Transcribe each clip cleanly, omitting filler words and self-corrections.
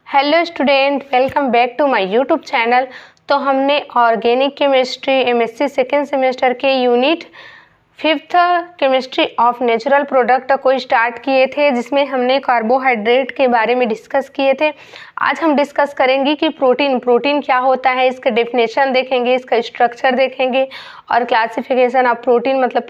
Hello student, welcome back to my YouTube channel. तो हमने organic chemistry MSc second semester के unit 5th chemistry of natural product को start किए थे, जिसमें हमने कार्बोहाइड्रेट के बारे में डिस्कस किए थे। आज हम डिस्कस करेंगे कि प्रोटीन क्या होता है, इसका डेफिनेशन देखेंगे, इसका स्ट्रक्चर देखेंगे और क्लासिफिकेशन ऑफ प्रोटीन, मतलब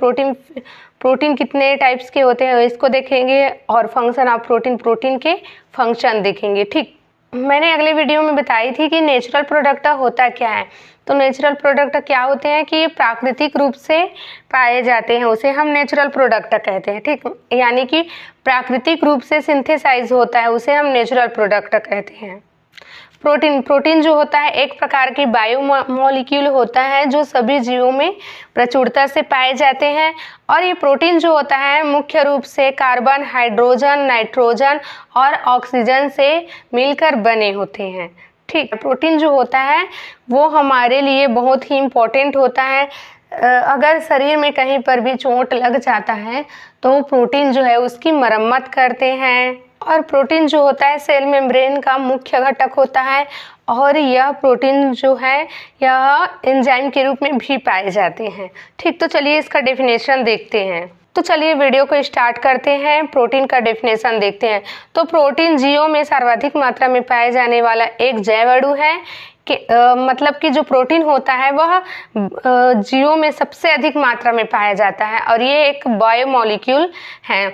प्रोटीन कितने टाइप्स के होते हैं इसको देखेंगे और फंक्शन ऑफ प्रोटीन के फंक्शन देखेंगे। ठीक, मैंने अगले वीडियो में बताई थी कि नेचुरल प्रोडक्ट होता क्या है। तो नेचुरल प्रोडक्ट क्या होते हैं कि ये प्राकृतिक रूप से पाए जाते हैं, उसे हम नेचुरल प्रोडक्ट कहते हैं। ठीक, यानी कि प्राकृतिक रूप से सिंथेसाइज होता है, उसे हम नेचुरल प्रोडक्ट कहते हैं। प्रोटीन जो होता है एक प्रकार की बायोमोलिक्यूल होता है जो सभी जीवों में प्रचुरता से पाए जाते हैं। और ये प्रोटीन जो होता है मुख्य रूप से कार्बन, हाइड्रोजन, नाइट्रोजन और ऑक्सीजन से मिलकर बने होते हैं। ठीक, प्रोटीन जो होता है वो हमारे लिए बहुत ही इम्पोर्टेंट होता है। अगर शरीर में कहीं पर भी चोट लग जाता है तो प्रोटीन जो है उसकी मरम्मत करते हैं। और प्रोटीन जो होता है सेल मेम्ब्रेन का मुख्य घटक होता है और यह प्रोटीन जो है यह एंजाइम के रूप में भी पाए जाते हैं। ठीक, तो चलिए इसका डेफिनेशन देखते हैं। तो चलिए वीडियो को स्टार्ट करते हैं, प्रोटीन का डेफिनेशन देखते हैं। तो प्रोटीन जीवों में सर्वाधिक मात्रा में पाए जाने वाला एक जैव अणु है कि मतलब कि जो प्रोटीन होता है वह जीवों में सबसे अधिक मात्रा में पाया जाता है और ये एक बायोमोलिक्यूल है।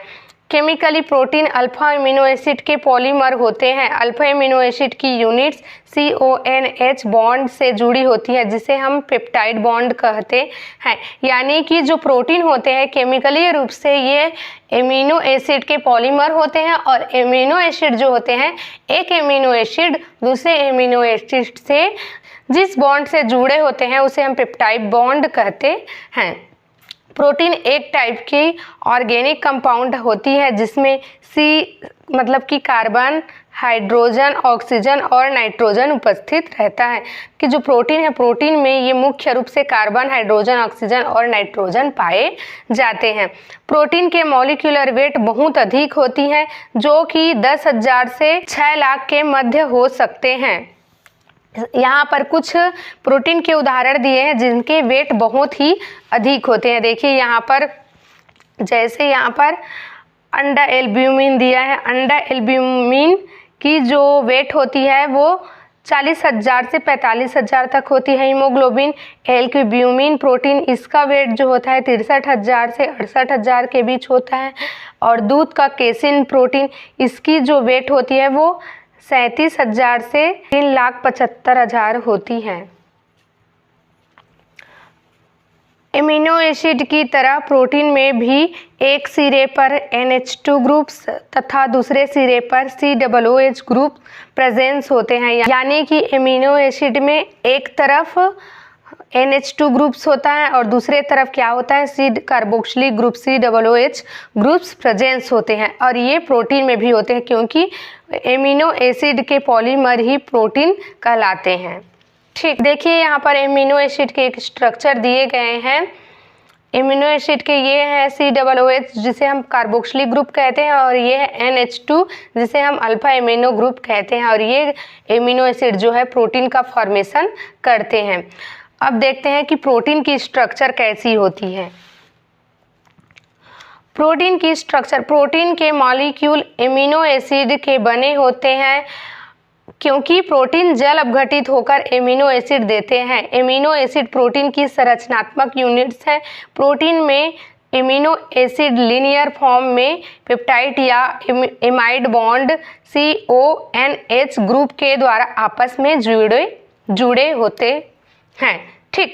Chemically protein alpha amino acid के पॉलीमर होते हैं। अल्फा एमिनो एसिड की यूनिट्स CONH बॉन्ड से जुड़ी होती है, जिसे हम पेप्टाइड बॉन्ड कहते हैं। यानी कि जो प्रोटीन होते हैं केमिकली रूप से ये एमिनो एसिड के पॉलीमर होते हैं और एमिनो एसिड जो होते हैं एक एमिनो एसिड दूसरे एमिनो एसिड से जिस बॉन्ड से जुड़े होते हैं उसे हम पेप्टाइड बॉन्ड कहते हैं। प्रोटीन एक टाइप की ऑर्गेनिक कंपाउंड होती है जिसमें मतलब कि कार्बन, हाइड्रोजन, ऑक्सीजन और नाइट्रोजन उपस्थित रहता है। कि जो प्रोटीन है प्रोटीन में ये मुख्य रूप से कार्बन, हाइड्रोजन, ऑक्सीजन और नाइट्रोजन पाए जाते हैं। प्रोटीन के मॉलिक्यूलर वेट बहुत अधिक होती है जो कि 10,000 से 6 लाख के मध्य हो सकते हैं। यहाँ पर कुछ प्रोटीन के उदाहरण दिए हैं जिनके वेट बहुत ही अधिक होते हैं। देखिए यहाँ पर, जैसे यहाँ पर अंडा एल्ब्यूमिन दिया है। अंडा एल्ब्यूमिन की जो वेट होती है वो 40,000 से 45,000 तक होती है। हीमोग्लोबिन एल्ब्यूमिन प्रोटीन, इसका वेट जो होता है 63,000 से 68,000 के बीच होता है। और दूध का केसिन प्रोटीन, इसकी जो वेट होती है वो 37,000 से 3,75,000 होती है। एमिनो एसिड की तरह प्रोटीन में भी एक सिरे पर NH2 ग्रुप्स तथा दूसरे सिरे पर COOH ग्रुप प्रेजेंस होते हैं। यानी कि एमिनो एसिड में एक तरफ NH2 ग्रुप्स होता है और दूसरे तरफ क्या होता है C carboxylic group COOH groups presence होते हैं। और ये प्रोटीन में भी होते हैं क्योंकि एमिनो एसिड के पॉलीमर ही प्रोटीन कहलाते हैं। ठीक, देखिए यहाँ पर एमिनो एसिड के एक स्ट्रक्चर दिए गए हैं। एमिनो एसिड के ये है COOH जिसे हम कार्बोक्सिलिक ग्रुप कहते हैं और ये है NH2 जिसे हम अल्फा एमिनो ग्रुप कहते हैं। और ये एमिनो एसिड जो है प्रोटीन का फॉर्मेशन करते हैं। अब देखते हैं कि प्रोटीन की स्ट्रक्चर कैसी होती है। प्रोटीन की स्ट्रक्चर, प्रोटीन के मॉलिक्यूल एमिनो एसिड के बने होते हैं क्योंकि प्रोटीन जल अपघटित होकर एमिनो एसिड देते हैं। एमिनो एसिड प्रोटीन की संरचनात्मक यूनिट्स हैं। प्रोटीन में एमिनो एसिड लीनियर फॉर्म में पेप्टाइड या एमाइड बॉन्ड CONH ग्रुप के द्वारा आपस में जुड़े होते हैं। ठीक,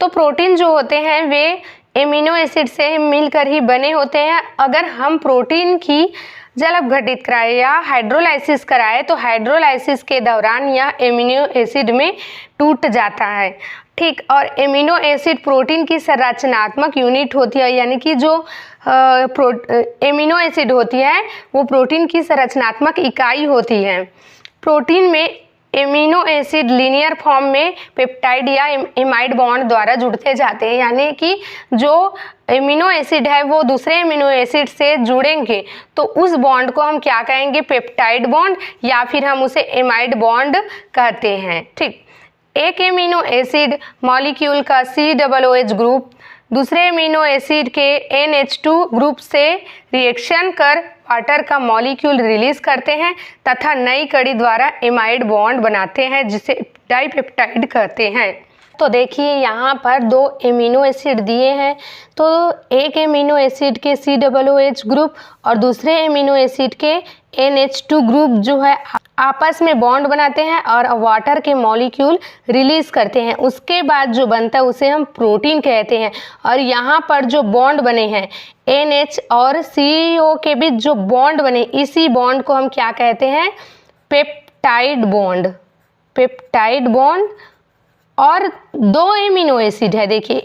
तो प्रोटीन जो होते हैं वे एमिनो एसिड से मिलकर ही बने होते हैं। अगर हम प्रोटीन की जल अपघटित कराए या हाइड्रोलाइसिस कराए तो हाइड्रोलाइसिस के दौरान यह एमिनो एसिड में टूट जाता है। ठीक, और एमिनो एसिड प्रोटीन की संरचनात्मक यूनिट होती है। यानी कि जो एमिनो एसिड होती है वो प्रोटीन की संरचनात्मक इकाई होती है। प्रोटीन में एमिनो एसिड लीनियर फॉर्म में पेप्टाइड या इमाइड बॉन्ड द्वारा जुड़ते जाते हैं, यानी कि जो एमिनो एसिड है वो दूसरे एमिनो एसिड से जुड़ेंगे तो उस बॉन्ड को हम क्या कहेंगे, पेप्टाइड बॉन्ड, या फिर हम उसे इमाइड बॉन्ड कहते हैं। ठीक, एक एमिनो एसिड मॉलिक्यूल का COOH ग्रुप दूसरे एमिनो एसिड के NH2 ग्रुप से रिएक्शन कर वाटर का मॉलिक्यूल रिलीज करते हैं तथा नई कड़ी द्वारा इमाइड बॉन्ड बनाते हैं जिसे डाइपेप्टाइड कहते हैं। तो देखिए यहाँ पर दो एमिनो एसिड दिए हैं, तो एक एमिनो एसिड के COOH ग्रुप और दूसरे एमिनो एसिड के NH2 ग्रुप जो है आपस में बॉन्ड बनाते हैं और वाटर के मॉलिक्यूल रिलीज करते हैं। उसके बाद जो बनता है उसे हम प्रोटीन कहते हैं। और यहाँ पर जो बॉन्ड बने हैं NH और CO के बीच जो बॉन्ड बने, इसी बॉन्ड को हम क्या कहते हैं, पेप्टाइड बॉन्ड। पेप्टाइड बॉन्ड और दो एमिनो एसिड है, देखिए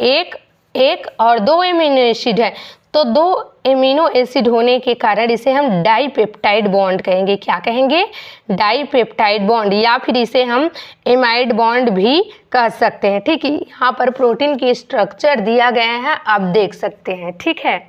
एक और दो एमिनो एसिड है, तो दो एमिनो एसिड होने के कारण इसे हम डाइपेप्टाइड बॉन्ड कहेंगे। क्या कहेंगे, डाइपेप्टाइड बॉन्ड, या फिर इसे हम इमाइड बॉन्ड भी कह सकते हैं। ठीक है, यहाँ पर प्रोटीन की स्ट्रक्चर दिया गया है, आप देख सकते हैं। ठीक है,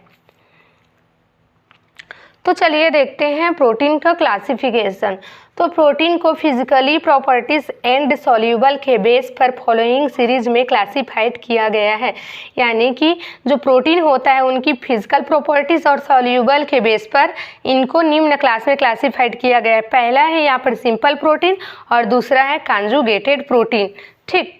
तो चलिए देखते हैं प्रोटीन का क्लासिफिकेशन। तो प्रोटीन को फिजिकली प्रॉपर्टीज एंड सॉल्यूबल के बेस पर फॉलोइंग सीरीज में क्लासिफाइड किया गया है, यानी कि जो प्रोटीन होता है उनकी फिजिकल प्रॉपर्टीज और सॉल्यूबल के बेस पर इनको निम्न क्लास में क्लासिफाइड किया गया है। पहला है यहाँ पर सिंपल प्रोटीन और दूसरा है कॉन्जुगेटेड प्रोटीन। ठीक,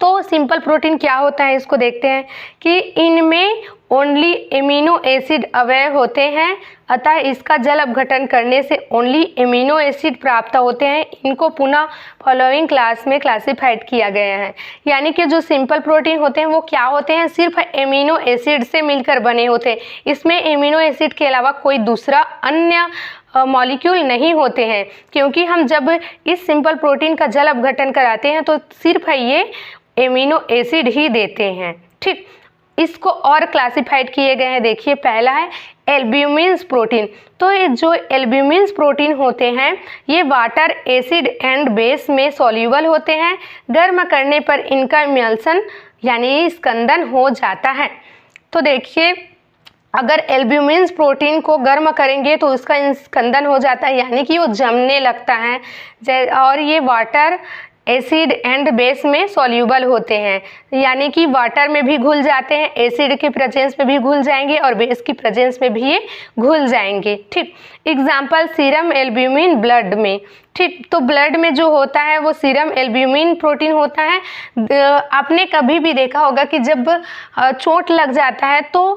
तो सिंपल प्रोटीन क्या होता है इसको देखते हैं कि इनमें ओनली एमिनो एसिड अवयव होते हैं, अतः इसका जल अपघटन करने से ओनली एमिनो एसिड प्राप्त होते हैं। इनको पुनः फॉलोइंग क्लास में क्लासिफाइड किया गया है, यानी कि जो सिंपल प्रोटीन होते हैं वो क्या होते हैं, सिर्फ एमिनो एसिड से मिलकर बने होते हैं। इसमें एमिनो एसिड के अलावा कोई दूसरा अन्य मॉलिक्यूल नहीं होते हैं, क्योंकि हम जब इस सिंपल प्रोटीन का जल अपघटन कराते हैं तो सिर्फ ये एमिनो एसिड ही देते हैं। ठीक, इसको और क्लासिफाइड किए गए हैं, देखिए पहला है एल्ब्यूमिन्स प्रोटीन। तो ये जो एल्ब्यूमिन्स प्रोटीन होते हैं ये वाटर, एसिड एंड बेस में सॉल्यूबल होते हैं। गर्म करने पर इनका इमल्शन यानी स्कंदन हो जाता है। तो देखिए अगर एल्ब्यूमिन्स प्रोटीन को गर्म करेंगे तो उसका स्कंदन हो जाता है, यानी कि वो जमने लगता है, और ये वाटर, एसिड एंड बेस में सॉल्यूबल होते हैं, यानी कि वाटर में भी घुल जाते हैं, एसिड के प्रेजेंस में भी घुल जाएंगे और बेस की प्रेजेंस में भी ये घुल जाएंगे। ठीक, एग्जाम्पल सीरम एल्ब्यूमिन ब्लड में। ठीक, तो ब्लड में जो होता है वो सीरम एल्ब्यूमिन प्रोटीन होता है। आपने कभी भी देखा होगा कि जब चोट लग जाता है तो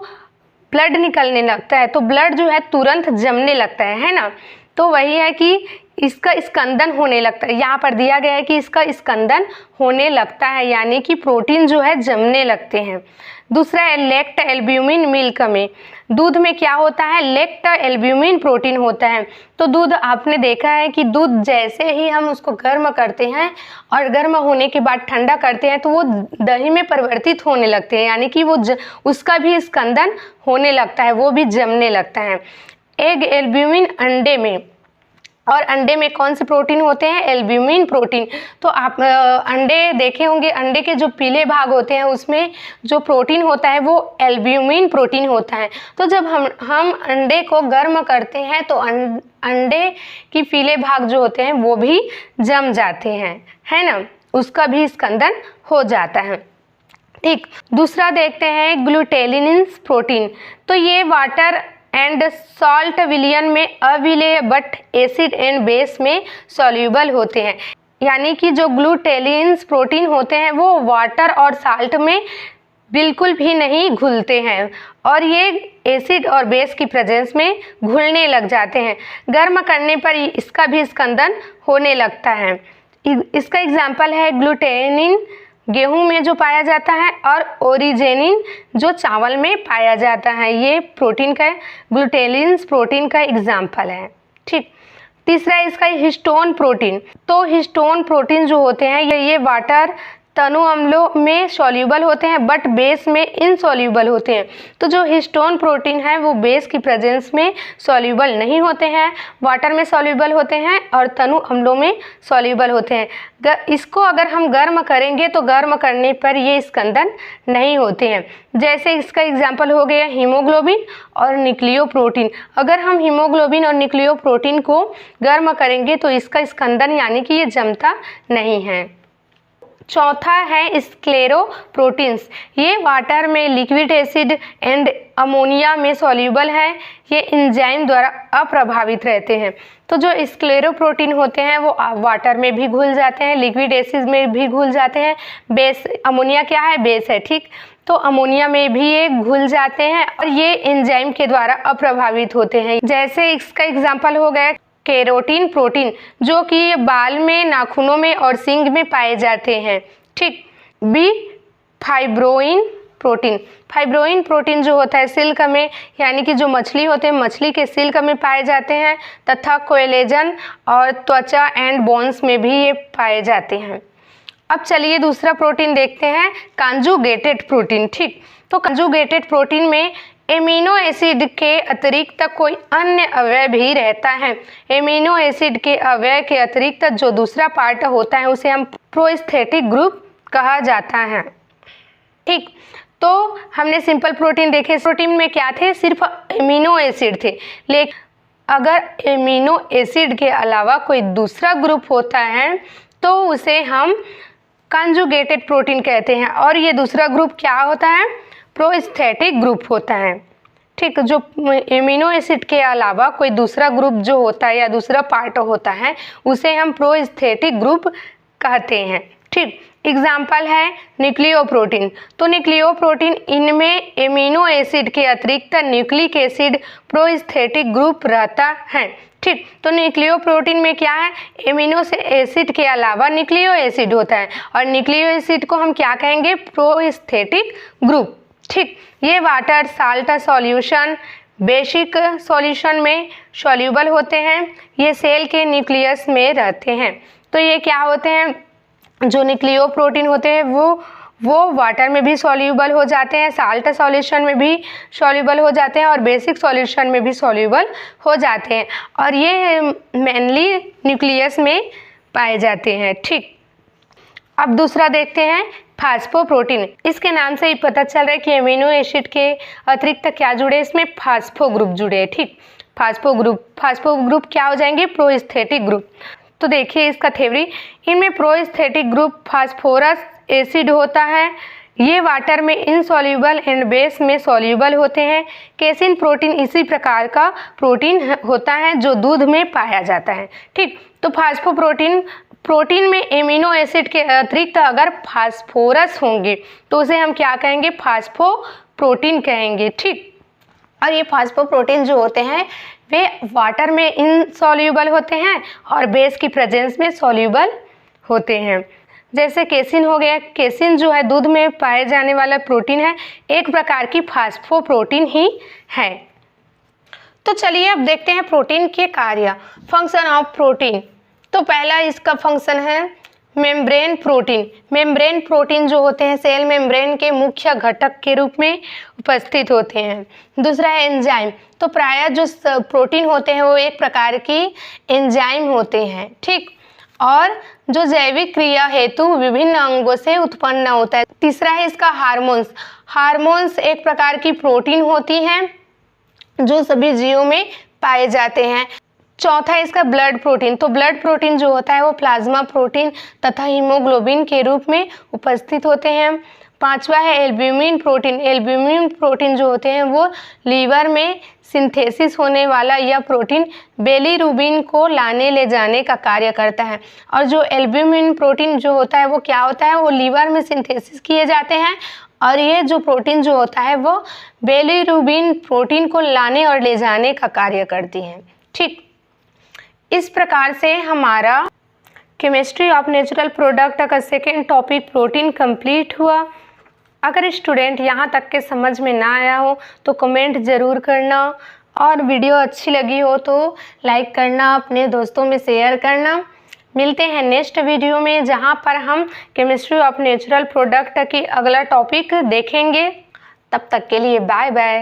ब्लड निकलने लगता है, तो ब्लड जो है तुरंत जमने लगता है ना। तो वही है कि इसका स्कंदन होने लगता है, यहाँ पर दिया गया है कि इसका स्कंदन होने लगता है, यानी कि प्रोटीन जो है जमने लगते हैं। दूसरा है लेक्ट एल्ब्यूमिन मिल्क में। दूध में क्या होता है, लेक्ट एल्ब्यूमिन प्रोटीन होता है। तो दूध आपने देखा है कि दूध जैसे ही हम उसको गर्म करते हैं और गर्म होने के बाद ठंडा करते हैं तो वो दही में परिवर्तित होने लगते हैं, यानी कि वो उसका भी स्कंदन होने लगता है, वो भी जमने लगता है। एग एल्ब्यूमिन अंडे में, और अंडे में कौन से प्रोटीन होते हैं, एल्ब्यूमिन प्रोटीन। तो आप अंडे देखे होंगे, अंडे के जो पीले भाग होते हैं उसमें जो प्रोटीन होता है वो एल्ब्यूमिन प्रोटीन होता है। तो जब हम अंडे को गर्म करते हैं तो अंडे की पीले भाग जो होते हैं वो भी जम जाते हैं, है ना, उसका भी स्कंदन हो जाता है। ठीक, दूसरा देखते हैं ग्लूटेलिन्स प्रोटीन। तो ये वाटर एंड सॉल्ट विलियन में अविलेय बट एसिड एंड बेस में सॉल्यूबल होते हैं, यानी कि जो ग्लूटेलिन्स प्रोटीन होते हैं वो वाटर और साल्ट में बिल्कुल भी नहीं घुलते हैं और ये एसिड और बेस की प्रेजेंस में घुलने लग जाते हैं। गर्म करने पर इसका भी स्कंदन होने लगता है। इसका एग्जाम्पल है ग्लूटेनिन गेहूं में जो पाया जाता है और ओरिजेनिन जो चावल में पाया जाता है। ये प्रोटीन का, ग्लूटेलिन्स प्रोटीन का एग्जाम्पल है। ठीक, तीसरा इसका हिस्टोन प्रोटीन। तो हिस्टोन प्रोटीन जो होते हैं ये वाटर तनु अम्लों में सॉल्यूबल होते हैं बट बेस में इनसॉल्यूबल होते हैं। तो जो हिस्टोन प्रोटीन है वो बेस की प्रेजेंस में सॉल्यूबल नहीं होते हैं, वाटर में सॉल्यूबल होते हैं और तनु अम्लों में सॉल्यूबल होते हैं। इसको अगर हम गर्म करेंगे तो गर्म करने पर ये स्कंदन नहीं होते हैं। जैसे इसका एग्जाम्पल हो गया हीमोग्लोबिन और न्यूक्लियोप्रोटीन। अगर हम हीमोग्लोबिन और न्यूक्लियोप्रोटीन को गर्म करेंगे तो इसका स्कंदन यानी कि ये जमता नहीं है। चौथा है स्क्लेरोप्रोटीन्स। ये वाटर में लिक्विड एसिड एंड अमोनिया में सॉल्यूबल है। ये एंजाइम द्वारा अप्रभावित रहते हैं। तो जो स्क्लेरोप्रोटीन होते हैं वो वाटर में भी घुल जाते हैं, लिक्विड एसिड में भी घुल जाते हैं। बेस अमोनिया क्या है? बेस है, ठीक। तो अमोनिया में भी ये घुल जाते हैं और ये एंजाइम के द्वारा अप्रभावित होते हैं। जैसे इसका एग्जाम्पल हो गया केरोटीन प्रोटीन, जो कि बाल में, नाखूनों में और सींग में पाए जाते हैं, ठीक। B fibroin protein. Fibroin protein जो होता है सिल्क में, यानी कि जो मछली होते हैं मछली के सिल्क में पाए जाते हैं, तथा कोलेजन और त्वचा एंड बोन्स में भी ये पाए जाते हैं। अब चलिए दूसरा प्रोटीन देखते हैं, कॉन्जुगेटेड प्रोटीन, ठीक। तो कॉन्जुगेटेड प्रोटीन में एमिनो एसिड के अतिरिक्त कोई अन्य अवयव भी रहता है। एमिनो एसिड के अवयव के अतिरिक्त जो दूसरा पार्ट होता है उसे हम प्रोस्थेटिक ग्रुप कहा जाता है, ठीक। तो हमने सिंपल प्रोटीन देखे, प्रोटीन में क्या थे? सिर्फ एमिनो एसिड थे। लेकिन अगर एमिनो एसिड के अलावा कोई दूसरा ग्रुप होता है तो उसे हम कॉन्जुगेटेड प्रोटीन कहते हैं। और ये दूसरा ग्रुप क्या होता है? प्रोस्थेटिक ग्रुप होता है, ठीक। जो एमिनो एसिड के अलावा कोई दूसरा ग्रुप जो होता है या दूसरा पार्ट होता है उसे हम प्रोस्थेटिक ग्रुप कहते हैं, ठीक। एग्जाम्पल है न्यूक्लियोप्रोटीन। तो न्यूक्लियोप्रोटीन इनमें एमिनो एसिड के अतिरिक्त न्यूक्लिक एसिड प्रोस्थेटिक ग्रुप रहता है, ठीक। तो न्यूक्लियोप्रोटीन में क्या है? एमिनो एसिड के अलावा न्यूक्लियो एसिड होता है और न्यूक्लियो एसिड को हम क्या कहेंगे? प्रोस्थेटिक ग्रुप, ठीक। ये water salt solution, basic solution में सॉल्यूबल होते हैं। ये सेल के न्यूक्लियस में रहते हैं। तो ये क्या होते हैं? जो न्यूक्लियोप्रोटीन होते हैं वो वाटर में भी सॉल्यूबल हो जाते हैं, साल्ट सॉल्यूशन में भी सॉल्यूबल हो जाते हैं और बेसिक सॉल्यूशन में भी सॉल्यूबल हो जाते हैं। और ये मेनली न्यूक्लियस में पाए जाते हैं, ठीक। अब दूसरा देखते हैं फास्फोप्रोटीन। इसके नाम से ही पता चल रहा है कि एमिनो एसिड के अतिरिक्त क्या जुड़े? इसमें फास्फो ग्रुप जुड़े हैं, ठीक। फास्फो ग्रुप क्या हो जाएंगे? Prosthetic group. तो देखिए इसका थ्योरी, इनमें प्रोस्थेटिक ग्रुप फास्फोरस एसिड होता है। ये वाटर में इनसॉल्यूबल एंड बेस में सॉल्यूबल होते हैं। केसिन प्रोटीन इसी प्रकार का प्रोटीन होता है जो दूध में पाया जाता है, ठीक। तो प्रोटीन में एमिनो एसिड के अतिरिक्त अगर फास्फोरस होंगे तो उसे हम क्या कहेंगे? फास्फोप्रोटीन कहेंगे, ठीक। और ये फास्फोप्रोटीन जो होते हैं वे वाटर में इनसॉल्यूबल होते हैं और बेस की प्रेजेंस में सॉल्यूबल होते हैं। जैसे केसिन हो गया, केसिन जो है दूध में पाए जाने वाला प्रोटीन है, एक प्रकार की फास्फोप्रोटीन ही है। तो चलिए अब देखते हैं प्रोटीन के कार्य, फंक्शन ऑफ प्रोटीन। तो पहला इसका फंक्शन है मेम्ब्रेन प्रोटीन। मेम्ब्रेन प्रोटीन जो होते हैं सेल मेम्ब्रेन के मुख्य घटक के रूप में उपस्थित होते हैं। दूसरा है एंजाइम। तो प्रायः जो प्रोटीन होते हैं वो एक प्रकार की एंजाइम होते हैं, ठीक। और जो जैविक क्रिया हेतु विभिन्न अंगों से उत्पन्न होता है। तीसरा है इसका हार्मोन्स। हार्मोन्स एक प्रकार की प्रोटीन होती हैं जो सभी जीवों में पाए जाते हैं। चौथा है इसका ब्लड प्रोटीन। तो ब्लड प्रोटीन जो होता है वो प्लाज्मा प्रोटीन तथा हीमोग्लोबिन के रूप में उपस्थित होते हैं। पांचवा है एल्ब्यूमिन प्रोटीन। एल्ब्यूमिन प्रोटीन जो होते हैं वो लीवर में सिंथेसिस होने वाला यह प्रोटीन बिलीरुबिन को लाने ले जाने का कार्य करता है। और जो एल्ब्यूमिन प्रोटीन जो होता है वो क्या होता है? वो लीवर में सिंथेसिस किए जाते हैं और ये जो प्रोटीन जो होता है वो बिलीरुबिन प्रोटीन को लाने और ले जाने का कार्य करती हैं, ठीक। इस प्रकार से हमारा केमिस्ट्री ऑफ नेचुरल प्रोडक्ट का सेकेंड टॉपिक प्रोटीन कंप्लीट हुआ। अगर स्टूडेंट यहाँ तक के समझ में ना आया हो तो कमेंट ज़रूर करना और वीडियो अच्छी लगी हो तो लाइक करना, अपने दोस्तों में शेयर करना। मिलते हैं नेक्स्ट वीडियो में, जहां पर हम केमिस्ट्री ऑफ नेचुरल प्रोडक्ट की अगला टॉपिक देखेंगे। तब तक के लिए बाय बाय।